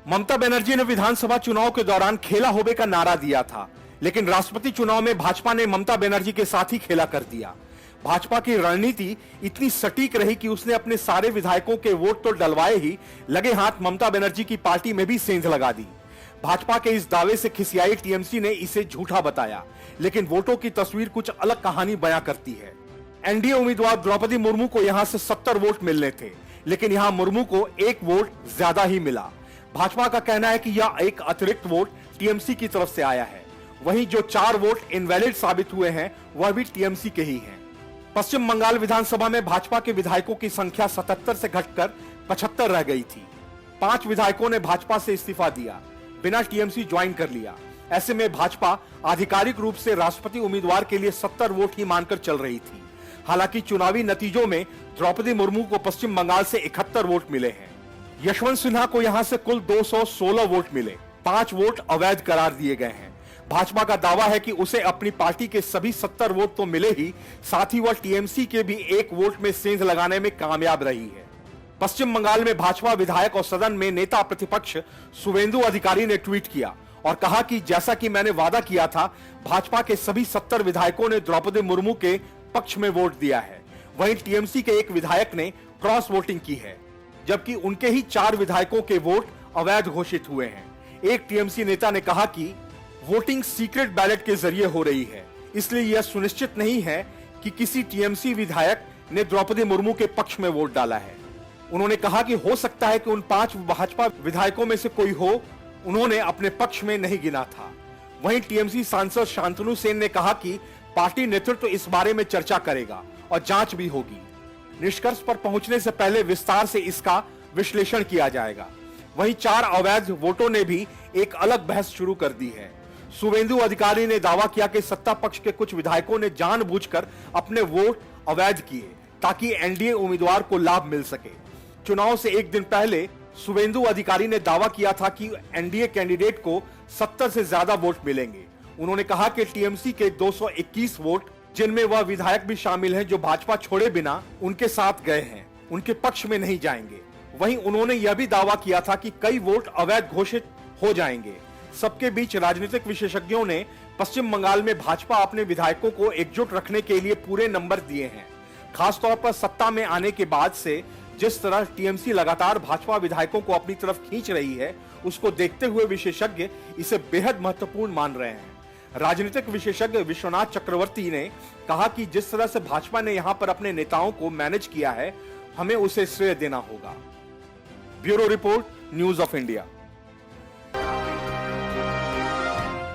ममता बनर्जी ने विधानसभा चुनाव के दौरान खेला होबे का नारा दिया था, लेकिन राष्ट्रपति चुनाव में भाजपा ने ममता बनर्जी के साथ ही खेला कर दिया। भाजपा की रणनीति इतनी सटीक रही कि उसने अपने सारे विधायकों के वोट तो डलवाए ही, लगे हाथ ममता बनर्जी की पार्टी में भी सेंध लगा दी। भाजपा के इस दावे से खिसियाई टीएमसी ने इसे झूठा बताया, लेकिन वोटों की तस्वीर कुछ अलग कहानी बयां करती है। एनडीए उम्मीदवार द्रौपदी मुर्मू को यहां से 70 वोट मिलने थे, लेकिन यहां मुर्मू को 1 वोट ज्यादा ही मिला। भाजपा का कहना है कि यह एक अतिरिक्त वोट टीएमसी की तरफ से आया है। वहीं जो 4 वोट इनवैलिड साबित हुए हैं वह भी टीएमसी के ही हैं। पश्चिम बंगाल विधानसभा में भाजपा के विधायकों की संख्या 77 से घटकर 75 रह गई थी। 5 विधायकों ने भाजपा से इस्तीफा दिया, बिना टीएमसी ज्वाइन कर लिया। ऐसे में भाजपा आधिकारिक रूप से राष्ट्रपति उम्मीदवार के लिए 70 वोट ही मानकर चल रही थी। हालांकि चुनावी नतीजों में द्रौपदी मुर्मू को पश्चिम बंगाल से 71 वोट मिले हैं। यशवंत सिन्हा को यहां से कुल 216 वोट मिले, 5 वोट अवैध करार दिए गए हैं। भाजपा का दावा है कि उसे अपनी पार्टी के सभी 70 वोट तो मिले ही, साथ ही वह टीएमसी के भी 1 वोट में सेंध लगाने में कामयाब रही है। पश्चिम बंगाल में भाजपा विधायक और सदन में नेता प्रतिपक्ष शुवेंदु अधिकारी ने ट्वीट किया और कहा कि जैसा कि मैंने वादा किया था, भाजपा के सभी 70 विधायकों ने द्रौपदी मुर्मू के पक्ष में वोट दिया है। वहीं टीएमसी के एक विधायक ने क्रॉस वोटिंग की है, जबकि उनके ही 4 विधायकों के वोट अवैध घोषित हुए हैं। एक टीएमसी नेता ने कहा कि वोटिंग सीक्रेट बैलेट के जरिए हो रही है, इसलिए यह सुनिश्चित नहीं है कि किसी टीएमसी विधायक ने द्रौपदी मुर्मू के पक्ष में वोट डाला है। उन्होंने कहा कि हो सकता है कि उन 5 भाजपा विधायकों में से कोई हो, उन्होंने अपने पक्ष में नहीं गिना था। वहीं टीएमसी सांसद शांतनु सेन ने कहा कि पार्टी नेतृत्व इस बारे में चर्चा करेगा और जांच भी होगी। निष्कर्ष पर पहुंचने से पहले विस्तार से इसका विश्लेषण किया जाएगा। वहीं 4 अवैध वोटों ने भी एक अलग बहस शुरू कर दी है। शुवेंदु अधिकारी ने दावा किया कि सत्ता पक्ष के कुछ विधायकों ने जानबूझकर अपने वोट अवैध किए ताकि एनडीए उम्मीदवार को लाभ मिल सके। चुनाव से एक दिन पहले शुवेंदु अधिकारी ने दावा किया था कि एनडीए कैंडिडेट को 70 से ज्यादा वोट मिलेंगे। उन्होंने कहा कि टीएमसी के 221 वोट, जिनमें वह विधायक भी शामिल हैं जो भाजपा छोड़े बिना उनके साथ गए हैं, उनके पक्ष में नहीं जाएंगे। वहीं उन्होंने यह भी दावा किया था कि कई वोट अवैध घोषित हो जाएंगे। सबके बीच राजनीतिक विशेषज्ञों ने पश्चिम बंगाल में भाजपा अपने विधायकों को एकजुट रखने के लिए पूरे नंबर दिए हैं। खासतौर पर सत्ता में आने के बाद से जिस तरह टीएमसी लगातार भाजपा विधायकों को अपनी तरफ खींच रही है, उसको देखते हुए विशेषज्ञ इसे बेहद महत्वपूर्ण मान रहे हैं। राजनीतिक विशेषज्ञ विश्वनाथ चक्रवर्ती ने कहा कि जिस तरह से भाजपा ने यहां पर अपने नेताओं को मैनेज किया है, हमें उसे श्रेय देना होगा। Bureau report, news of India.